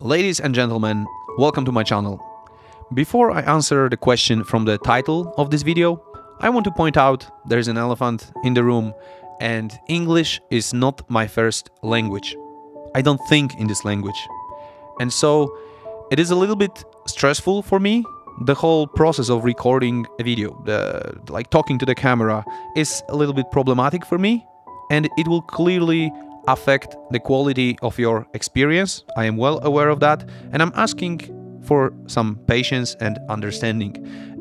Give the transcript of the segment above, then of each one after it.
Ladies and gentlemen, welcome to my channel. Before I answer the question from the title of this video, I want to point out there's an elephant in the room and English is not my first language. I don't think in this language. And so it is a little bit stressful for me. The whole process of recording a video, like talking to the camera, is a little bit problematic for me, and it will clearly affect the quality of your experience. I am well aware of that, and I'm asking for some patience and understanding.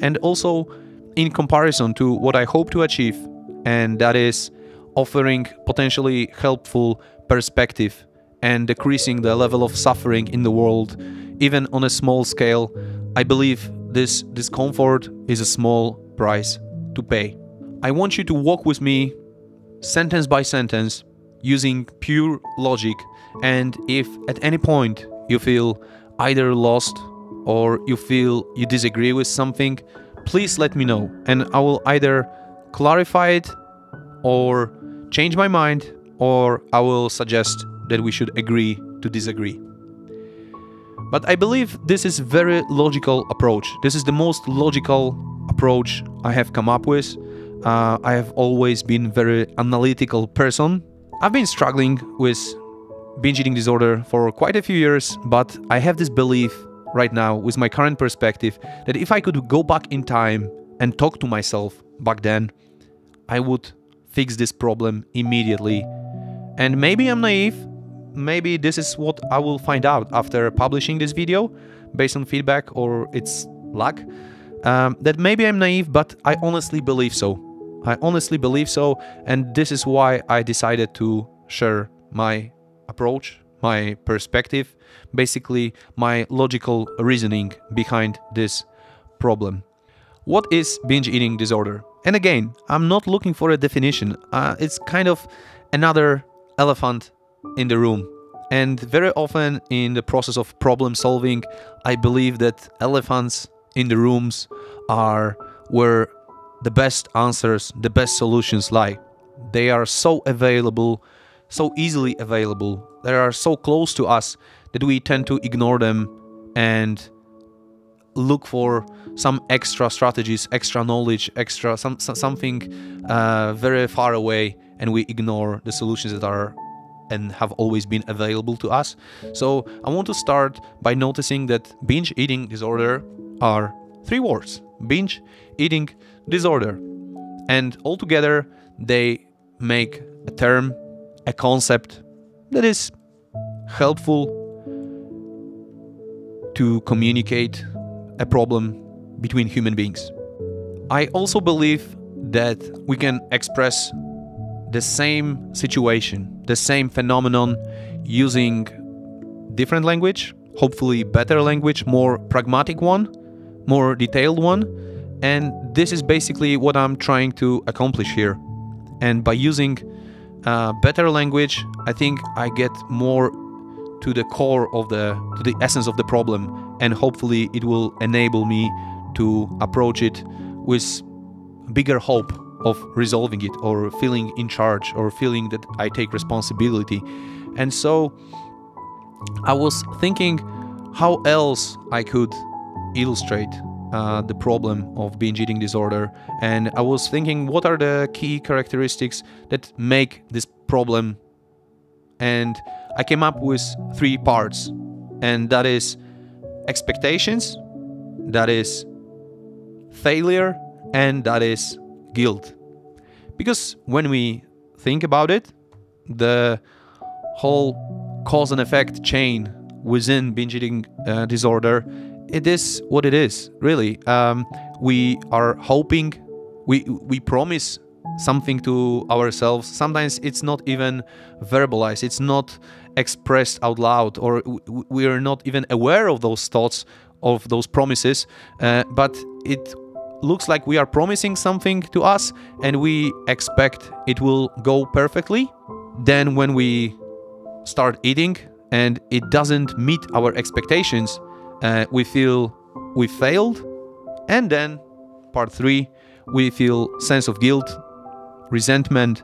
And also in comparison to what I hope to achieve, and that is offering potentially helpful perspective and decreasing the level of suffering in the world, even on a small scale, I believe this discomfort is a small price to pay. I want you to walk with me sentence by sentence using pure logic, and if at any point you feel either lost or you feel you disagree with something, please let me know and I will either clarify it or change my mind, or I will suggest that we should agree to disagree. But I believe this is a very logical approach. This is the most logical approach I have come up with. I have always been a very analytical person. I've been struggling with binge eating disorder for quite a few years, but I have this belief right now with my current perspective that if I could go back in time and talk to myself back then, I would fix this problem immediately. And maybe I'm naive. Maybe this is what I will find out after publishing this video based on feedback or its luck. That maybe I'm naive, but I honestly believe so. I honestly believe so, and this is why I decided to share my approach, my perspective, basically my logical reasoning behind this problem. What is binge eating disorder? And again, I'm not looking for a definition. It's kind of another elephant in the room. And very often in the process of problem solving, I believe that elephants in the rooms are where the best answers, the best solutions lie. They are so available, so easily available. They are so close to us that we tend to ignore them and look for some extra strategies, extra knowledge, something very far away, and we ignore the solutions that are and have always been available to us. So I want to start by noticing that binge eating disorder are three words: binge eating disorder, and altogether they make a term, a concept that is helpful to communicate a problem between human beings. I also believe that we can express the same situation, the same phenomenon, using different language, hopefully better language, more pragmatic one, more detailed one. And this is basically what I'm trying to accomplish here. And by using better language, I think I get more to the core of to the essence of the problem, and hopefully it will enable me to approach it with bigger hope of resolving it, or feeling in charge, or feeling that I take responsibility. And so I was thinking how else I could illustrate the problem of binge eating disorder, and I was thinking what are the key characteristics that make this problem, and I came up with three parts, and that is expectations, that is failure, and that is guilt. Because when we think about it, the whole cause and effect chain within binge eating disorder, it is what it is, really. We are hoping, we promise something to ourselves. Sometimes it's not even verbalized, it's not expressed out loud, or we are not even aware of those thoughts, of those promises, but it looks like we are promising something to us and we expect it will go perfectly. Then when we start eating and it doesn't meet our expectations, we feel we failed. And then part three, we feel sense of guilt, resentment,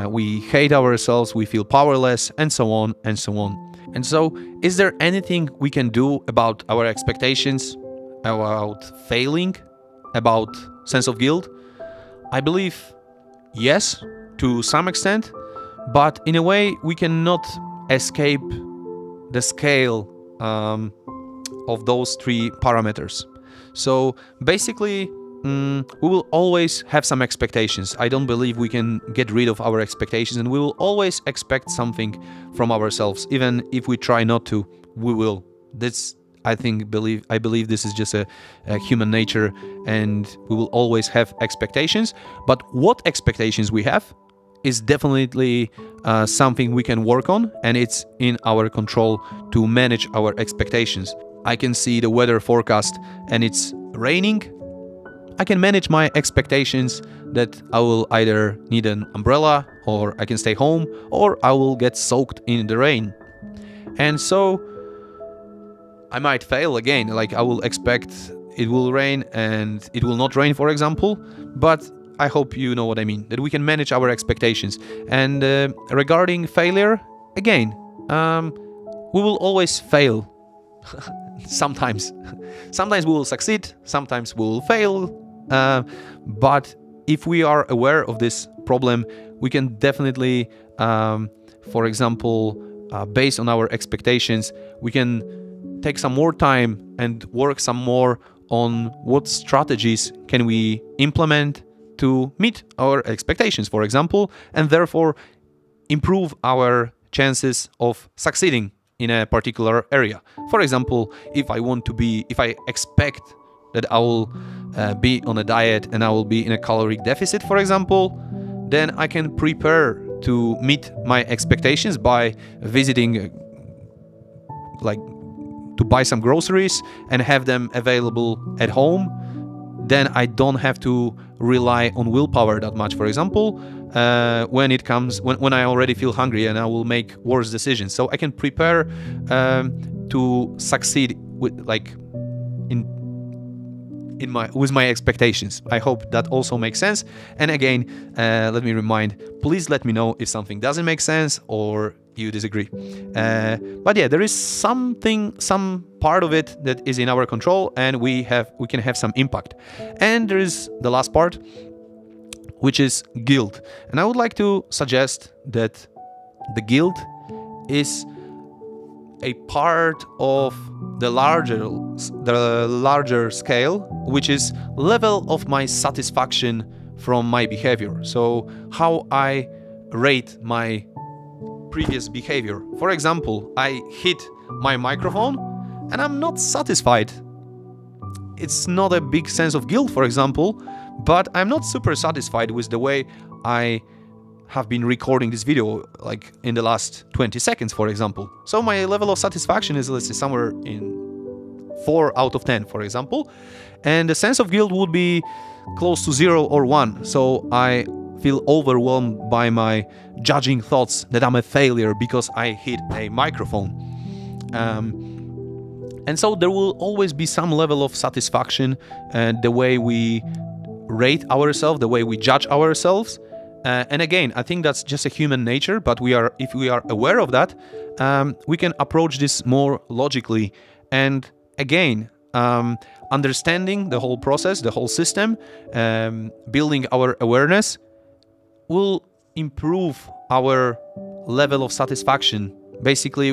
we hate ourselves, we feel powerless, and so on and so on. And so, is there anything we can do about our expectations, about failing, about sense of guilt? I believe yes, to some extent, but in a way we cannot escape the scale of those three parameters. So basically, we will always have some expectations. I don't believe we can get rid of our expectations, and we will always expect something from ourselves. Even if we try not to, we will. I believe this is just a human nature, and we will always have expectations. But what expectations we have is definitely something we can work on, and it's in our control to manage our expectations. I can see the weather forecast and it's raining. I can manage my expectations that I will either need an umbrella, or I can stay home, or I will get soaked in the rain. And so I might fail again, like I will expect it will rain and it will not rain, for example, but I hope you know what I mean, that we can manage our expectations. And regarding failure, again, we will always fail. Sometimes we will succeed, sometimes we will fail, but if we are aware of this problem, we can definitely, for example, based on our expectations, we can take some more time and work some more on what strategies can we implement to meet our expectations, for example, and therefore improve our chances of succeeding in a particular area. For example, if I expect that I will be on a diet and I will be in a caloric deficit, for example, then I can prepare to meet my expectations by visiting, like, to buy some groceries and have them available at home. Then I don't have to rely on willpower that much, for example, when I already feel hungry and I will make worse decisions. So I can prepare to succeed with my expectations. I hope that also makes sense. And again, let me remind, please let me know if something doesn't make sense or you disagree. But yeah, there is some part of it that is in our control, and we can have some impact. And there is the last part, which is guilt. And I would like to suggest that the guilt is a part of the larger scale, which is level of my satisfaction from my behavior. So how I rate my previous behavior. For example, I hit my microphone and I'm not satisfied. It's not a big sense of guilt, for example, but I'm not super satisfied with the way I have been recording this video, like in the last 20 seconds, for example. So my level of satisfaction is, let's say, somewhere in 4 out of 10, for example, and the sense of guilt would be close to 0 or 1. So I feel overwhelmed by my judging thoughts that I'm a failure because I hit a microphone. And so there will always be some level of satisfaction the way we rate ourselves, the way we judge ourselves. And again, I think that's just a human nature, but if we are aware of that, we can approach this more logically. And again, understanding the whole process, the whole system, building our awareness will improve our level of satisfaction. Basically,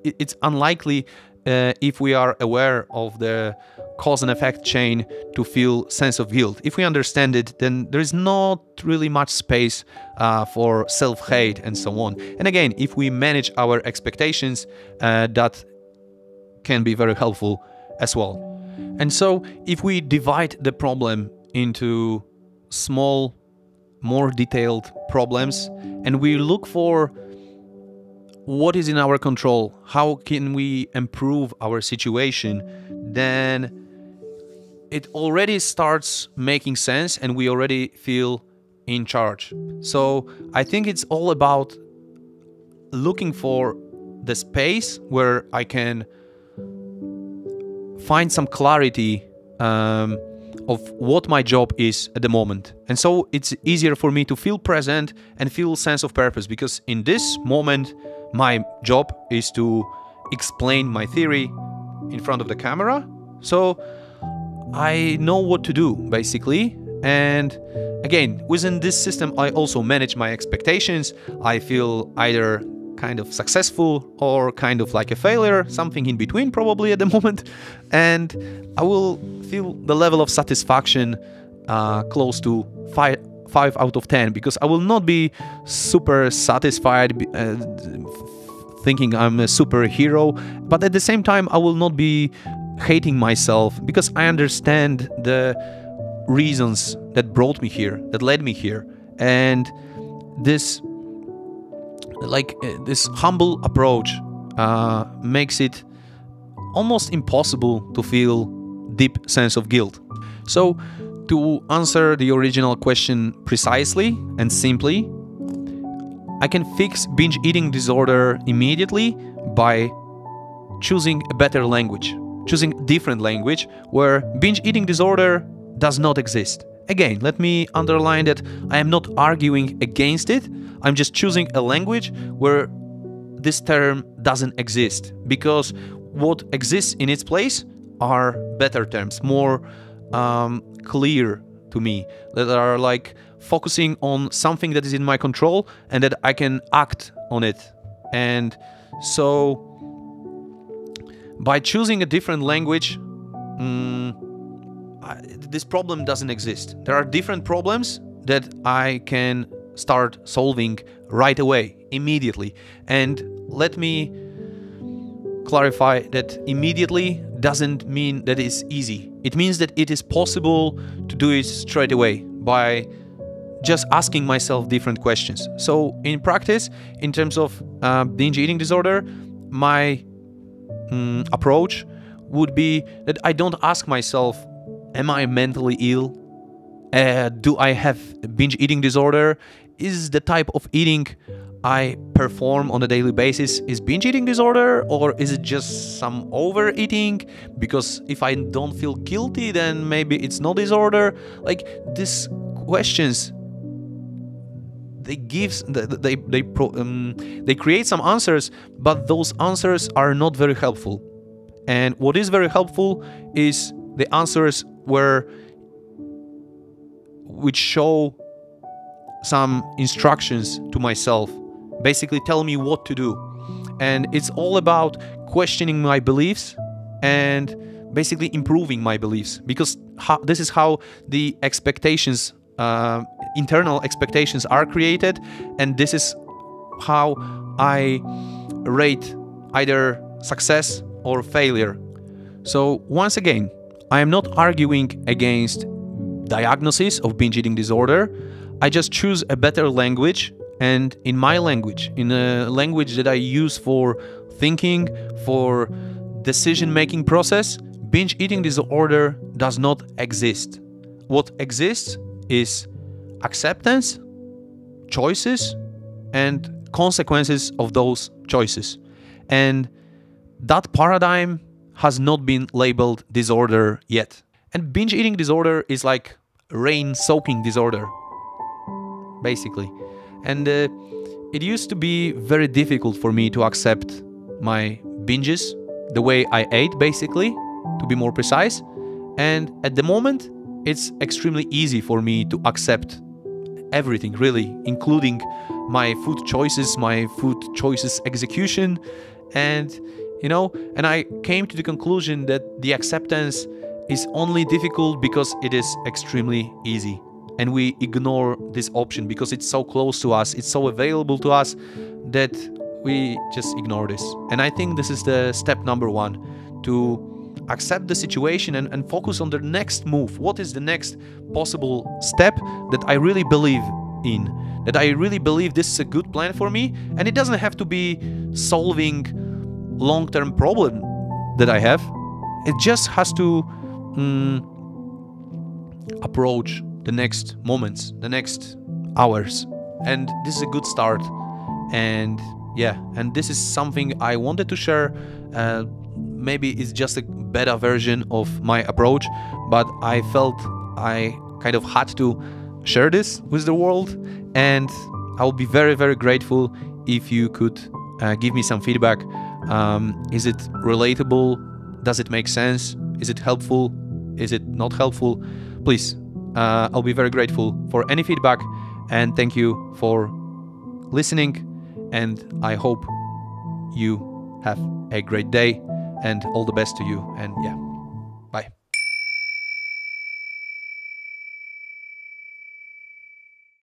it's unlikely if we are aware of the cause and effect chain to feel sense of guilt. If we understand it, then there is not really much space for self-hate and so on. And again, if we manage our expectations, that can be very helpful as well. And so if we divide the problem into small, more detailed problems, and we look for what is in our control, how can we improve our situation, then it already starts making sense and we already feel in charge. So I think it's all about looking for the space where I can find some clarity of what my job is at the moment. And so it's easier for me to feel present and feel sense of purpose, because in this moment my job is to explain my theory in front of the camera. So I know what to do, basically. And again, within this system, I also manage my expectations. I feel either kind of successful or kind of like a failure, something in between probably at the moment. And I will feel the level of satisfaction close to 5 out of 10, because I will not be super satisfied thinking I'm a superhero, but at the same time I will not be hating myself, because I understand the reasons that brought me here, that led me here. And this this humble approach makes it almost impossible to feel deep sense of guilt. So to answer the original question precisely and simply, I can fix binge eating disorder immediately by choosing a better language, choosing different language where binge eating disorder does not exist. Again, let me underline that I am not arguing against it. I'm just choosing a language where this term doesn't exist, because what exists in its place are better terms, more clear to me, that are like focusing on something that is in my control and that I can act on it. And so by choosing a different language, this problem doesn't exist. There are different problems that I can start solving right away, immediately. And let me clarify that immediately doesn't mean that it's easy. It means that it is possible to do it straight away by just asking myself different questions. So in practice, in terms of binge eating disorder, my approach would be that I don't ask myself, am I mentally ill? Do I have binge eating disorder? Is the type of eating I perform on a daily basis is binge eating disorder, or is it just some overeating? Because if I don't feel guilty, then maybe it's not disorder. Like these questions, they create some answers, but those answers are not very helpful. And what is very helpful is the answers which show some instructions to myself, basically tell me what to do. And it's all about questioning my beliefs and basically improving my beliefs, because this is how the expectations, internal expectations are created, and this is how I rate either success or failure. So once again, I am not arguing against diagnosis of binge eating disorder. I just choose a better language, and in my language, in a language that I use for thinking, for decision-making process, binge eating disorder does not exist. What exists is acceptance, choices, and consequences of those choices. And that paradigm has not been labeled disorder yet. And binge eating disorder is like rain-soaking disorder, basically. And it used to be very difficult for me to accept my binges, the way I ate, basically, to be more precise. And at the moment, it's extremely easy for me to accept everything, really, including my food choices execution. And and I came to the conclusion that the acceptance is only difficult because it is extremely easy. And we ignore this option because it's so close to us, it's so available to us, that we just ignore this. And I think this is the step number one, to accept the situation and focus on the next move. What is the next possible step that I really believe in? That I really believe this is a good plan for me, and it doesn't have to be solving long-term problem that I have. It just has to approach the next moments, the next hours, and this is a good start. And yeah, and this is something I wanted to share. Maybe it's just a beta version of my approach, but I felt I kind of had to share this with the world, and I will be very, very grateful if you could give me some feedback Is it relatable? Does it make sense? Is it helpful? Is it not helpful? Please, I'll be very grateful for any feedback, and thank you for listening, and I hope you have a great day, and all the best to you, and yeah.